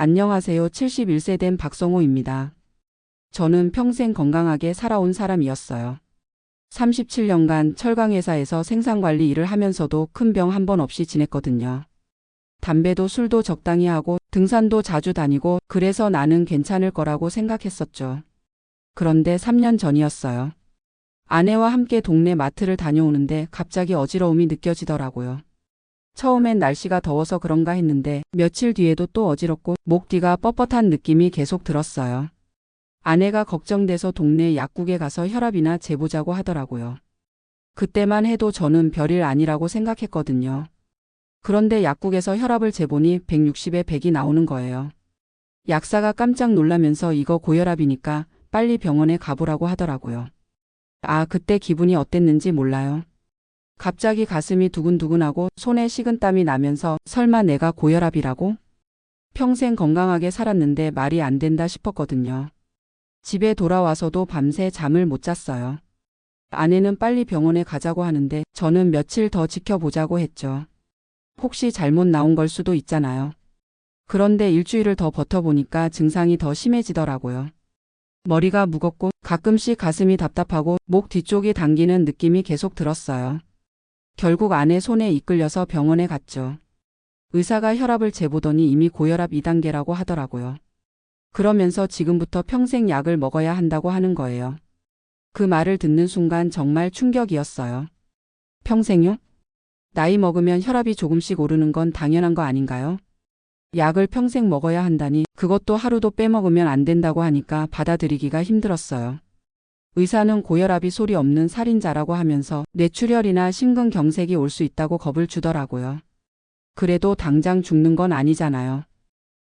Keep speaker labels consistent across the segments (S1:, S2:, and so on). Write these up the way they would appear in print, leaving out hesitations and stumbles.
S1: 안녕하세요. 71세 된 박성호입니다. 저는 평생 건강하게 살아온 사람이었어요. 37년간 철강회사에서 생산관리 일을 하면서도 큰 병 한 번 없이 지냈거든요. 담배도 술도 적당히 하고 등산도 자주 다니고 그래서 나는 괜찮을 거라고 생각했었죠. 그런데 3년 전이었어요. 아내와 함께 동네 마트를 다녀오는데 갑자기 어지러움이 느껴지더라고요. 처음엔 날씨가 더워서 그런가 했는데 며칠 뒤에도 또 어지럽고 목 뒤가 뻣뻣한 느낌이 계속 들었어요. 아내가 걱정돼서 동네 약국에 가서 혈압이나 재보자고 하더라고요. 그때만 해도 저는 별일 아니라고 생각했거든요. 그런데 약국에서 혈압을 재보니 160에 100이 나오는 거예요. 약사가 깜짝 놀라면서 이거 고혈압이니까 빨리 병원에 가보라고 하더라고요. 그때 기분이 어땠는지 몰라요. 갑자기 가슴이 두근두근하고 손에 식은땀이 나면서 설마 내가 고혈압이라고? 평생 건강하게 살았는데 말이 안 된다 싶었거든요. 집에 돌아와서도 밤새 잠을 못 잤어요. 아내는 빨리 병원에 가자고 하는데 저는 며칠 더 지켜보자고 했죠. 혹시 잘못 나온 걸 수도 있잖아요. 그런데 일주일을 더 버텨보니까 증상이 더 심해지더라고요. 머리가 무겁고 가끔씩 가슴이 답답하고 목 뒤쪽이 당기는 느낌이 계속 들었어요. 결국 아내 손에 이끌려서 병원에 갔죠. 의사가 혈압을 재보더니 이미 고혈압 2단계라고 하더라고요. 그러면서 지금부터 평생 약을 먹어야 한다고 하는 거예요. 그 말을 듣는 순간 정말 충격이었어요. 평생요? 나이 먹으면 혈압이 조금씩 오르는 건 당연한 거 아닌가요? 약을 평생 먹어야 한다니 그것도 하루도 빼먹으면 안 된다고 하니까 받아들이기가 힘들었어요. 의사는 고혈압이 소리 없는 살인자라고 하면서 뇌출혈이나 심근경색이 올 수 있다고 겁을 주더라고요. 그래도 당장 죽는 건 아니잖아요.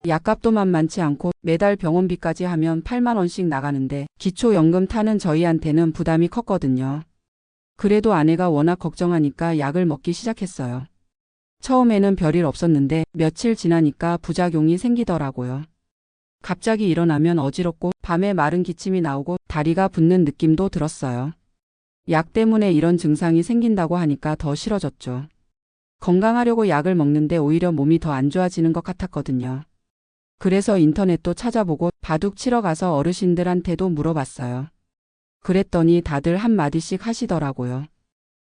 S1: 약값도 만만치 않고 매달 병원비까지 하면 8만 원씩 나가는데 기초연금 타는 저희한테는 부담이 컸거든요. 그래도 아내가 워낙 걱정하니까 약을 먹기 시작했어요. 처음에는 별일 없었는데 며칠 지나니까 부작용이 생기더라고요. 갑자기 일어나면 어지럽고 밤에 마른 기침이 나오고 다리가 붓는 느낌도 들었어요. 약 때문에 이런 증상이 생긴다고 하니까 더 싫어졌죠. 건강하려고 약을 먹는데 오히려 몸이 더 안 좋아지는 것 같았거든요. 그래서 인터넷도 찾아보고 바둑 치러 가서 어르신들한테도 물어봤어요. 그랬더니 다들 한마디씩 하시더라고요.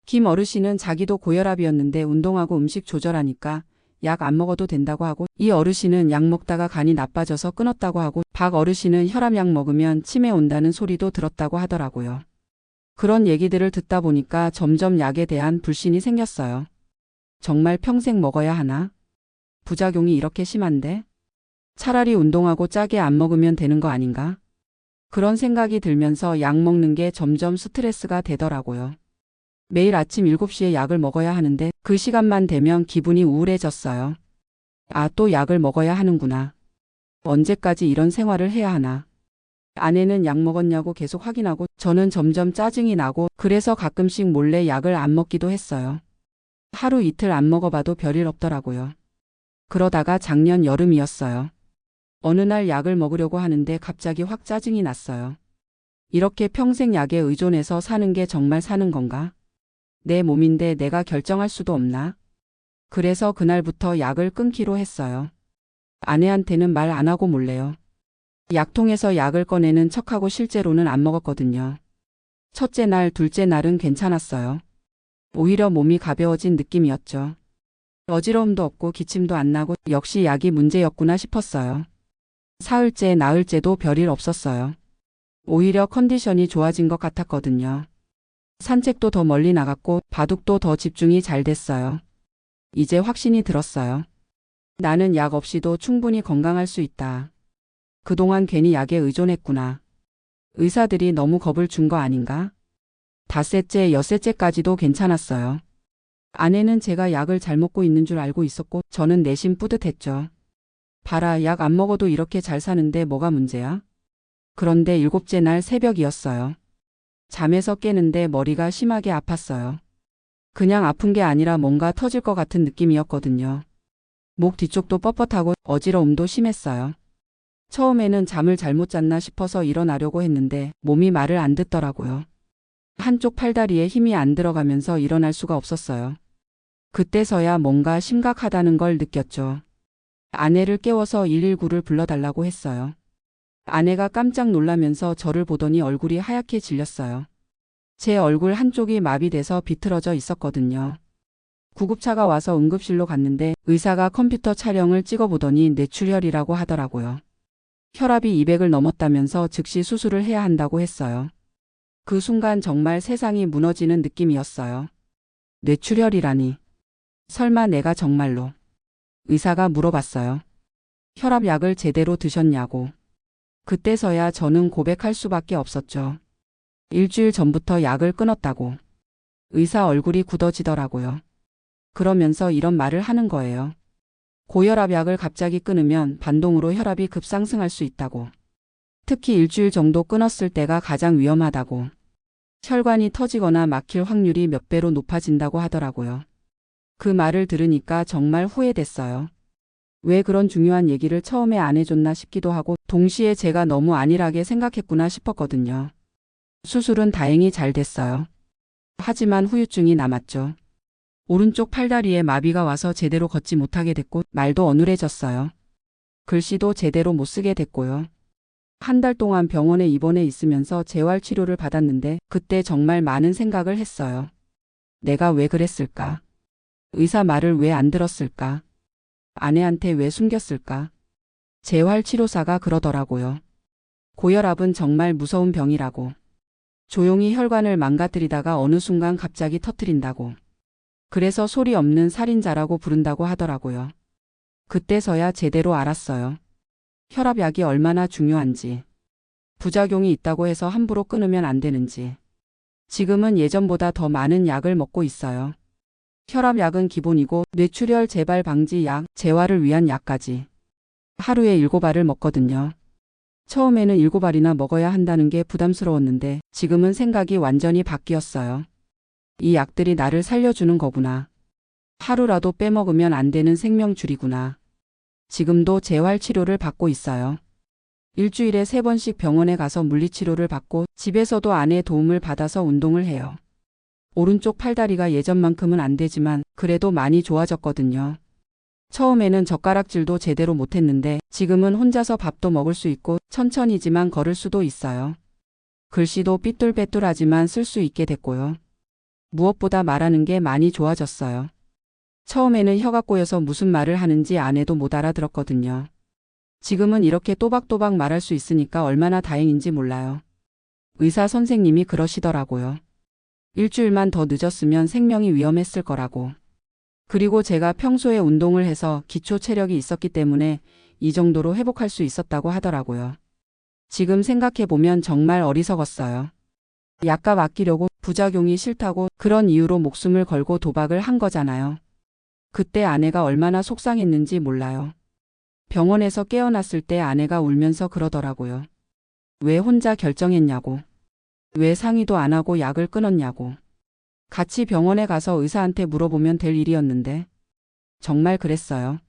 S1: 김 어르신은 자기도 고혈압이었는데 운동하고 음식 조절하니까 약 안 먹어도 된다고 하고, 이 어르신은 약 먹다가 간이 나빠져서 끊었다고 하고, 박 어르신은 혈압약 먹으면 치매 온다는 소리도 들었다고 하더라고요. 그런 얘기들을 듣다 보니까 점점 약에 대한 불신이 생겼어요. 정말 평생 먹어야 하나? 부작용이 이렇게 심한데? 차라리 운동하고 짜게 안 먹으면 되는 거 아닌가? 그런 생각이 들면서 약 먹는 게 점점 스트레스가 되더라고요. 매일 아침 7시에 약을 먹어야 하는데 그 시간만 되면 기분이 우울해졌어요. 또 약을 먹어야 하는구나. 언제까지 이런 생활을 해야 하나. 아내는 약 먹었냐고 계속 확인하고 저는 점점 짜증이 나고 그래서 가끔씩 몰래 약을 안 먹기도 했어요. 하루 이틀 안 먹어봐도 별일 없더라고요. 그러다가 작년 여름이었어요. 어느 날 약을 먹으려고 하는데 갑자기 확 짜증이 났어요. 이렇게 평생 약에 의존해서 사는 게 정말 사는 건가? 내 몸인데 내가 결정할 수도 없나? 그래서 그날부터 약을 끊기로 했어요. 아내한테는 말 안 하고 몰래요. 약통에서 약을 꺼내는 척하고 실제로는 안 먹었거든요. 첫째 날, 둘째 날은 괜찮았어요. 오히려 몸이 가벼워진 느낌이었죠. 어지러움도 없고 기침도 안 나고 역시 약이 문제였구나 싶었어요. 사흘째, 나흘째도 별일 없었어요. 오히려 컨디션이 좋아진 것 같았거든요. 산책도 더 멀리 나갔고 바둑도 더 집중이 잘 됐어요. 이제 확신이 들었어요. 나는 약 없이도 충분히 건강할 수 있다. 그동안 괜히 약에 의존했구나. 의사들이 너무 겁을 준 거 아닌가? 닷새째, 엿새째까지도 괜찮았어요. 아내는 제가 약을 잘 먹고 있는 줄 알고 있었고 저는 내심 뿌듯했죠. 봐라, 약 안 먹어도 이렇게 잘 사는데 뭐가 문제야? 그런데 7째 날 새벽이었어요. 잠에서 깨는데 머리가 심하게 아팠어요. 그냥 아픈 게 아니라 뭔가 터질 것 같은 느낌이었거든요. 목 뒤쪽도 뻣뻣하고 어지러움도 심했어요. 처음에는 잠을 잘못 잤나 싶어서 일어나려고 했는데 몸이 말을 안 듣더라고요. 한쪽 팔다리에 힘이 안 들어가면서 일어날 수가 없었어요. 그때서야 뭔가 심각하다는 걸 느꼈죠. 아내를 깨워서 119를 불러달라고 했어요. 아내가 깜짝 놀라면서 저를 보더니 얼굴이 하얗게 질렸어요. 제 얼굴 한쪽이 마비돼서 비틀어져 있었거든요. 구급차가 와서 응급실로 갔는데 의사가 컴퓨터 촬영을 찍어보더니 뇌출혈이라고 하더라고요. 혈압이 200을 넘었다면서 즉시 수술을 해야 한다고 했어요. 그 순간 정말 세상이 무너지는 느낌이었어요. 뇌출혈이라니. 설마 내가 정말로. 의사가 물어봤어요. 혈압약을 제대로 드셨냐고. 그때서야 저는 고백할 수밖에 없었죠. 일주일 전부터 약을 끊었다고. 의사 얼굴이 굳어지더라고요. 그러면서 이런 말을 하는 거예요. 고혈압약을 갑자기 끊으면 반동으로 혈압이 급상승할 수 있다고. 특히 일주일 정도 끊었을 때가 가장 위험하다고. 혈관이 터지거나 막힐 확률이 몇 배로 높아진다고 하더라고요. 그 말을 들으니까 정말 후회됐어요. 왜 그런 중요한 얘기를 처음에 안 해줬나 싶기도 하고 동시에 제가 너무 안일하게 생각했구나 싶었거든요. 수술은 다행히 잘 됐어요. 하지만 후유증이 남았죠. 오른쪽 팔다리에 마비가 와서 제대로 걷지 못하게 됐고 말도 어눌해졌어요. 글씨도 제대로 못 쓰게 됐고요. 한 달 동안 병원에 입원해 있으면서 재활 치료를 받았는데 그때 정말 많은 생각을 했어요. 내가 왜 그랬을까? 의사 말을 왜 안 들었을까? 아내한테 왜 숨겼을까? 재활치료사가 그러더라고요. 고혈압은 정말 무서운 병이라고. 조용히 혈관을 망가뜨리다가 어느 순간 갑자기 터뜨린다고. 그래서 소리 없는 살인자라고 부른다고 하더라고요. 그때서야 제대로 알았어요. 혈압약이 얼마나 중요한지. 부작용이 있다고 해서 함부로 끊으면 안 되는지. 지금은 예전보다 더 많은 약을 먹고 있어요. 혈압약은 기본이고 뇌출혈 재발 방지 약, 재활을 위한 약까지. 하루에 7알을 먹거든요. 처음에는 7알이나 먹어야 한다는 게 부담스러웠는데 지금은 생각이 완전히 바뀌었어요. 이 약들이 나를 살려주는 거구나. 하루라도 빼먹으면 안 되는 생명줄이구나. 지금도 재활치료를 받고 있어요. 일주일에 3번씩 병원에 가서 물리치료를 받고 집에서도 아내의 도움을 받아서 운동을 해요. 오른쪽 팔다리가 예전만큼은 안 되지만 그래도 많이 좋아졌거든요. 처음에는 젓가락질도 제대로 못했는데 지금은 혼자서 밥도 먹을 수 있고 천천히지만 걸을 수도 있어요. 글씨도 삐뚤빼뚤하지만 쓸 수 있게 됐고요. 무엇보다 말하는 게 많이 좋아졌어요. 처음에는 혀가 꼬여서 무슨 말을 하는지 아내도 못 알아들었거든요. 지금은 이렇게 또박또박 말할 수 있으니까 얼마나 다행인지 몰라요. 의사 선생님이 그러시더라고요. 일주일만 더 늦었으면 생명이 위험했을 거라고. 그리고 제가 평소에 운동을 해서 기초 체력이 있었기 때문에 이 정도로 회복할 수 있었다고 하더라고요. 지금 생각해보면 정말 어리석었어요. 약값 아끼려고 부작용이 싫다고 그런 이유로 목숨을 걸고 도박을 한 거잖아요. 그때 아내가 얼마나 속상했는지 몰라요. 병원에서 깨어났을 때 아내가 울면서 그러더라고요. 왜 혼자 결정했냐고. 왜 상의도 안 하고 약을 끊었냐고. 같이 병원에 가서 의사한테 물어보면 될 일이었는데. 정말 그랬어요.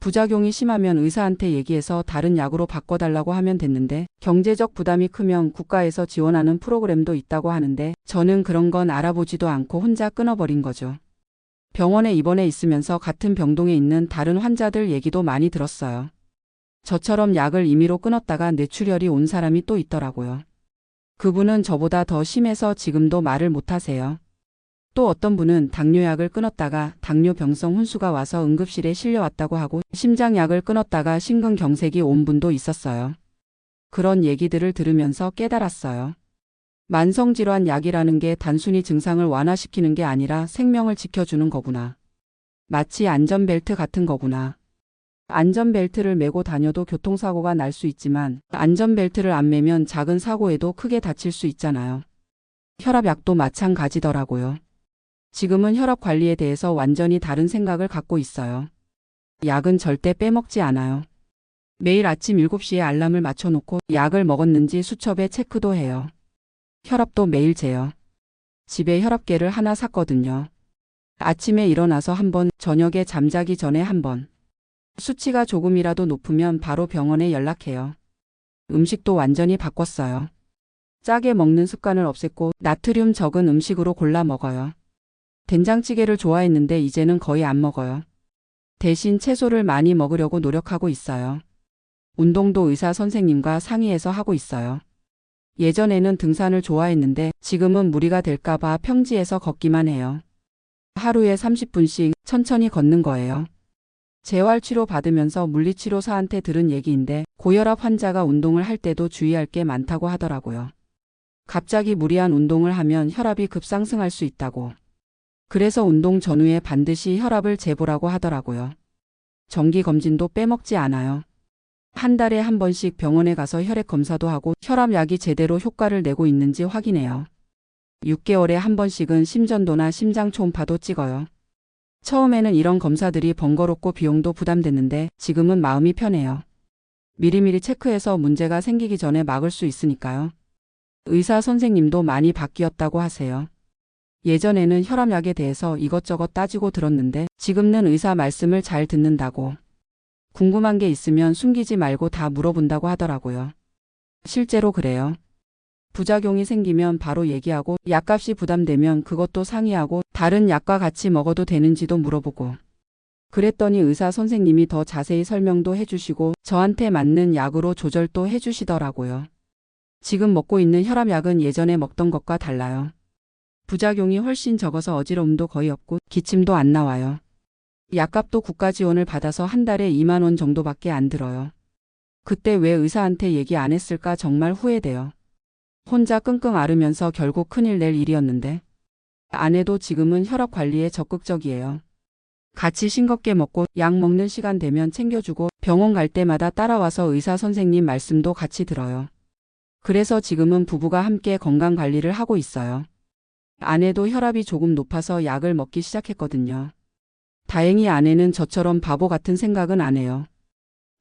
S1: 부작용이 심하면 의사한테 얘기해서 다른 약으로 바꿔달라고 하면 됐는데 경제적 부담이 크면 국가에서 지원하는 프로그램도 있다고 하는데 저는 그런 건 알아보지도 않고 혼자 끊어버린 거죠. 병원에 입원해 있으면서 같은 병동에 있는 다른 환자들 얘기도 많이 들었어요. 저처럼 약을 임의로 끊었다가 뇌출혈이 온 사람이 또 있더라고요. 그분은 저보다 더 심해서 지금도 말을 못하세요. 또 어떤 분은 당뇨약을 끊었다가 당뇨병성 혼수가 와서 응급실에 실려왔다고 하고 심장약을 끊었다가 심근경색이 온 분도 있었어요. 그런 얘기들을 들으면서 깨달았어요. 만성질환 약이라는 게 단순히 증상을 완화시키는 게 아니라 생명을 지켜주는 거구나. 마치 안전벨트 같은 거구나. 안전벨트를 매고 다녀도 교통사고가 날 수 있지만 안전벨트를 안 매면 작은 사고에도 크게 다칠 수 있잖아요. 혈압약도 마찬가지더라고요. 지금은 혈압 관리에 대해서 완전히 다른 생각을 갖고 있어요. 약은 절대 빼먹지 않아요. 매일 아침 7시에 알람을 맞춰놓고 약을 먹었는지 수첩에 체크도 해요. 혈압도 매일 재요. 집에 혈압계를 하나 샀거든요. 아침에 일어나서 한 번, 저녁에 잠자기 전에 한 번. 수치가 조금이라도 높으면 바로 병원에 연락해요. 음식도 완전히 바꿨어요. 짜게 먹는 습관을 없앴고 나트륨 적은 음식으로 골라 먹어요. 된장찌개를 좋아했는데 이제는 거의 안 먹어요. 대신 채소를 많이 먹으려고 노력하고 있어요. 운동도 의사 선생님과 상의해서 하고 있어요. 예전에는 등산을 좋아했는데 지금은 무리가 될까봐 평지에서 걷기만 해요. 하루에 30분씩 천천히 걷는 거예요. 재활치료 받으면서 물리치료사한테 들은 얘기인데 고혈압 환자가 운동을 할 때도 주의할 게 많다고 하더라고요. 갑자기 무리한 운동을 하면 혈압이 급상승할 수 있다고. 그래서 운동 전후에 반드시 혈압을 재보라고 하더라고요. 정기검진도 빼먹지 않아요. 한 달에 한 번씩 병원에 가서 혈액 검사도 하고 혈압약이 제대로 효과를 내고 있는지 확인해요. 6개월에 한 번씩은 심전도나 심장 초음파도 찍어요. 처음에는 이런 검사들이 번거롭고 비용도 부담됐는데 지금은 마음이 편해요. 미리미리 체크해서 문제가 생기기 전에 막을 수 있으니까요. 의사 선생님도 많이 바뀌었다고 하세요. 예전에는 혈압약에 대해서 이것저것 따지고 들었는데 지금은 의사 말씀을 잘 듣는다고. 궁금한 게 있으면 숨기지 말고 다 물어본다고 하더라고요. 실제로 그래요. 부작용이 생기면 바로 얘기하고 약값이 부담되면 그것도 상의하고 다른 약과 같이 먹어도 되는지도 물어보고. 그랬더니 의사 선생님이 더 자세히 설명도 해주시고 저한테 맞는 약으로 조절도 해주시더라고요. 지금 먹고 있는 혈압약은 예전에 먹던 것과 달라요. 부작용이 훨씬 적어서 어지러움도 거의 없고 기침도 안 나와요. 약값도 국가 지원을 받아서 한 달에 2만 원 정도밖에 안 들어요. 그때 왜 의사한테 얘기 안 했을까 정말 후회돼요. 혼자 끙끙 앓으면서 결국 큰일 낼 일이었는데. 아내도 지금은 혈압 관리에 적극적이에요. 같이 싱겁게 먹고 약 먹는 시간 되면 챙겨주고 병원 갈 때마다 따라와서 의사 선생님 말씀도 같이 들어요. 그래서 지금은 부부가 함께 건강 관리를 하고 있어요. 아내도 혈압이 조금 높아서 약을 먹기 시작했거든요. 다행히 아내는 저처럼 바보 같은 생각은 안 해요.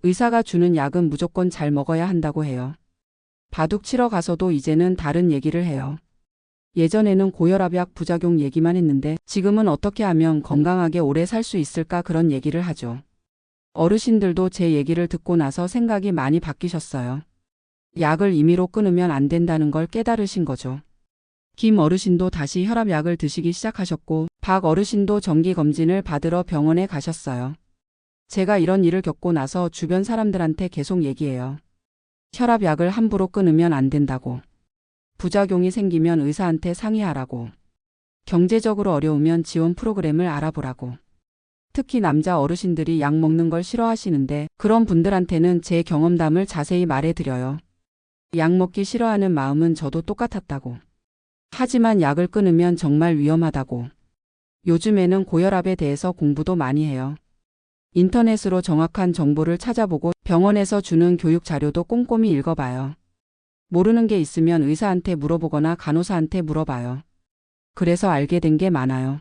S1: 의사가 주는 약은 무조건 잘 먹어야 한다고 해요. 바둑 치러 가서도 이제는 다른 얘기를 해요. 예전에는 고혈압약 부작용 얘기만 했는데 지금은 어떻게 하면 건강하게 오래 살 수 있을까 그런 얘기를 하죠. 어르신들도 제 얘기를 듣고 나서 생각이 많이 바뀌셨어요. 약을 임의로 끊으면 안 된다는 걸 깨달으신 거죠. 김 어르신도 다시 혈압약을 드시기 시작하셨고 박 어르신도 정기검진을 받으러 병원에 가셨어요. 제가 이런 일을 겪고 나서 주변 사람들한테 계속 얘기해요. 혈압약을 함부로 끊으면 안 된다고. 부작용이 생기면 의사한테 상의하라고. 경제적으로 어려우면 지원 프로그램을 알아보라고. 특히 남자 어르신들이 약 먹는 걸 싫어하시는데 그런 분들한테는 제 경험담을 자세히 말해드려요. 약 먹기 싫어하는 마음은 저도 똑같았다고. 하지만 약을 끊으면 정말 위험하다고. 요즘에는 고혈압에 대해서 공부도 많이 해요. 인터넷으로 정확한 정보를 찾아보고 병원에서 주는 교육 자료도 꼼꼼히 읽어봐요. 모르는 게 있으면 의사한테 물어보거나 간호사한테 물어봐요. 그래서 알게 된 게 많아요.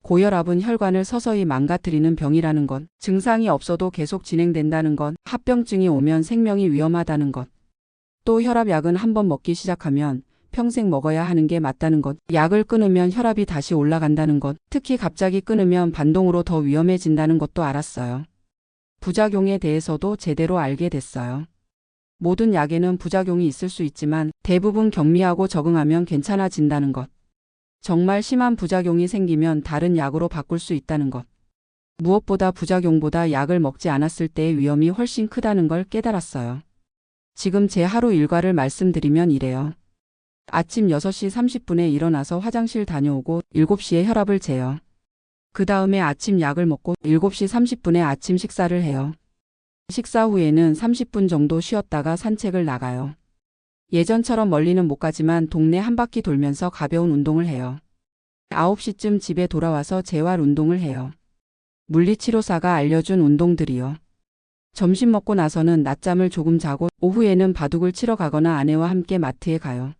S1: 고혈압은 혈관을 서서히 망가뜨리는 병이라는 것, 증상이 없어도 계속 진행된다는 것, 합병증이 오면 생명이 위험하다는 것, 또 혈압약은 한번 먹기 시작하면 평생 먹어야 하는 게 맞다는 것, 약을 끊으면 혈압이 다시 올라간다는 것, 특히 갑자기 끊으면 반동으로 더 위험해진다는 것도 알았어요. 부작용에 대해서도 제대로 알게 됐어요. 모든 약에는 부작용이 있을 수 있지만 대부분 경미하고 적응하면 괜찮아진다는 것. 정말 심한 부작용이 생기면 다른 약으로 바꿀 수 있다는 것. 무엇보다 부작용보다 약을 먹지 않았을 때의 위험이 훨씬 크다는 걸 깨달았어요. 지금 제 하루 일과를 말씀드리면 이래요. 아침 6시 30분에 일어나서 화장실 다녀오고 7시에 혈압을 재요. 그 다음에 아침 약을 먹고 7시 30분에 아침 식사를 해요. 식사 후에는 30분 정도 쉬었다가 산책을 나가요. 예전처럼 멀리는 못 가지만 동네 한 바퀴 돌면서 가벼운 운동을 해요. 9시쯤 집에 돌아와서 재활 운동을 해요. 물리치료사가 알려준 운동들이요. 점심 먹고 나서는 낮잠을 조금 자고 오후에는 바둑을 치러 가거나 아내와 함께 마트에 가요.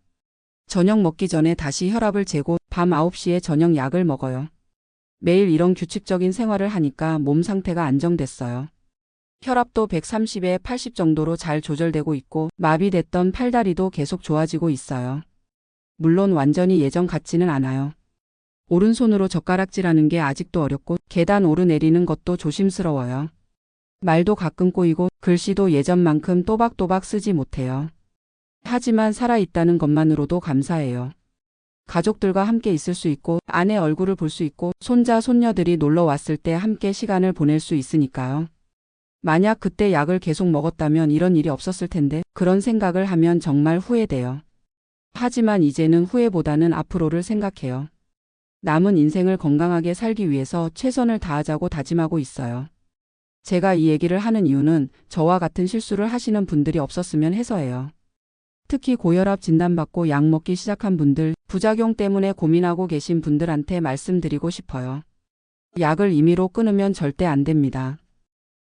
S1: 저녁 먹기 전에 다시 혈압을 재고 밤 9시에 저녁 약을 먹어요. 매일 이런 규칙적인 생활을 하니까 몸 상태가 안정됐어요. 혈압도 130에 80 정도로 잘 조절되고 있고 마비됐던 팔다리도 계속 좋아지고 있어요. 물론 완전히 예전 같지는 않아요. 오른손으로 젓가락질하는 게 아직도 어렵고 계단 오르내리는 것도 조심스러워요. 말도 가끔 꼬이고 글씨도 예전만큼 또박또박 쓰지 못해요. 하지만 살아있다는 것만으로도 감사해요. 가족들과 함께 있을 수 있고 아내 얼굴을 볼 수 있고 손자, 손녀들이 놀러 왔을 때 함께 시간을 보낼 수 있으니까요. 만약 그때 약을 계속 먹었다면 이런 일이 없었을 텐데 그런 생각을 하면 정말 후회돼요. 하지만 이제는 후회보다는 앞으로를 생각해요. 남은 인생을 건강하게 살기 위해서 최선을 다하자고 다짐하고 있어요. 제가 이 얘기를 하는 이유는 저와 같은 실수를 하시는 분들이 없었으면 해서예요. 특히 고혈압 진단받고 약 먹기 시작한 분들, 부작용 때문에 고민하고 계신 분들한테 말씀드리고 싶어요. 약을 임의로 끊으면 절대 안 됩니다.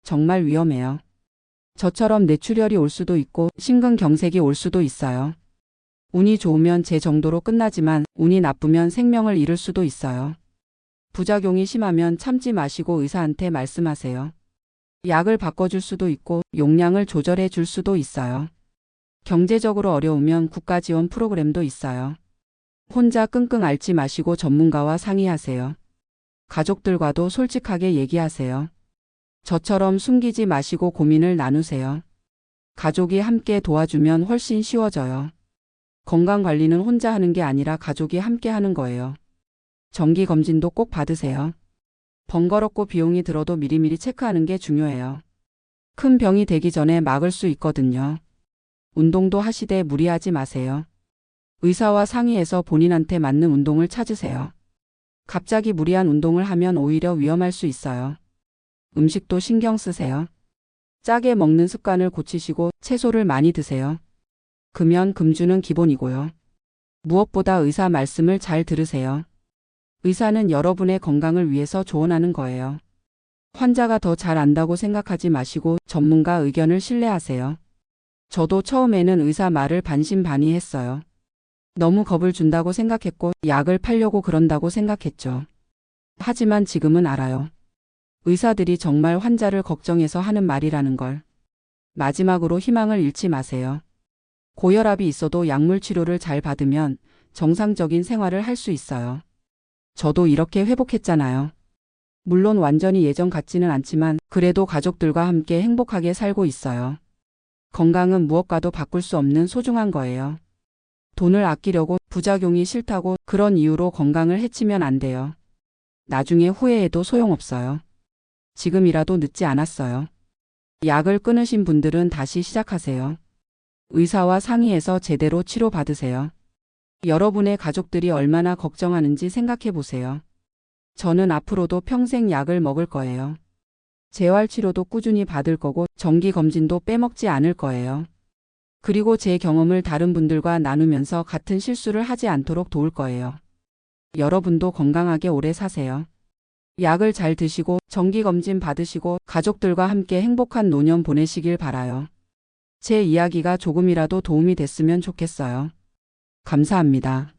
S1: 정말 위험해요. 저처럼 뇌출혈이 올 수도 있고 심근경색이 올 수도 있어요. 운이 좋으면 제 정도로 끝나지만 운이 나쁘면 생명을 잃을 수도 있어요. 부작용이 심하면 참지 마시고 의사한테 말씀하세요. 약을 바꿔줄 수도 있고 용량을 조절해 줄 수도 있어요. 경제적으로 어려우면 국가 지원 프로그램도 있어요. 혼자 끙끙 앓지 마시고 전문가와 상의하세요. 가족들과도 솔직하게 얘기하세요. 저처럼 숨기지 마시고 고민을 나누세요. 가족이 함께 도와주면 훨씬 쉬워져요. 건강관리는 혼자 하는 게 아니라 가족이 함께 하는 거예요. 정기검진도 꼭 받으세요. 번거롭고 비용이 들어도 미리미리 체크하는 게 중요해요. 큰 병이 되기 전에 막을 수 있거든요. 운동도 하시되 무리하지 마세요. 의사와 상의해서 본인한테 맞는 운동을 찾으세요. 갑자기 무리한 운동을 하면 오히려 위험할 수 있어요. 음식도 신경 쓰세요. 짜게 먹는 습관을 고치시고 채소를 많이 드세요. 금연, 금주는 기본이고요. 무엇보다 의사 말씀을 잘 들으세요. 의사는 여러분의 건강을 위해서 조언하는 거예요. 환자가 더 잘 안다고 생각하지 마시고 전문가 의견을 신뢰하세요. 저도 처음에는 의사 말을 반신반의했어요. 너무 겁을 준다고 생각했고 약을 팔려고 그런다고 생각했죠. 하지만 지금은 알아요. 의사들이 정말 환자를 걱정해서 하는 말이라는 걸. 마지막으로 희망을 잃지 마세요. 고혈압이 있어도 약물 치료를 잘 받으면 정상적인 생활을 할 수 있어요. 저도 이렇게 회복했잖아요. 물론 완전히 예전 같지는 않지만 그래도 가족들과 함께 행복하게 살고 있어요. 건강은 무엇과도 바꿀 수 없는 소중한 거예요. 돈을 아끼려고 부작용이 싫다고 그런 이유로 건강을 해치면 안 돼요. 나중에 후회해도 소용없어요. 지금이라도 늦지 않았어요. 약을 끊으신 분들은 다시 시작하세요. 의사와 상의해서 제대로 치료받으세요. 여러분의 가족들이 얼마나 걱정하는지 생각해 보세요. 저는 앞으로도 평생 약을 먹을 거예요. 재활치료도 꾸준히 받을 거고 정기검진도 빼먹지 않을 거예요. 그리고 제 경험을 다른 분들과 나누면서 같은 실수를 하지 않도록 도울 거예요. 여러분도 건강하게 오래 사세요. 약을 잘 드시고 정기검진 받으시고 가족들과 함께 행복한 노년 보내시길 바라요. 제 이야기가 조금이라도 도움이 됐으면 좋겠어요. 감사합니다.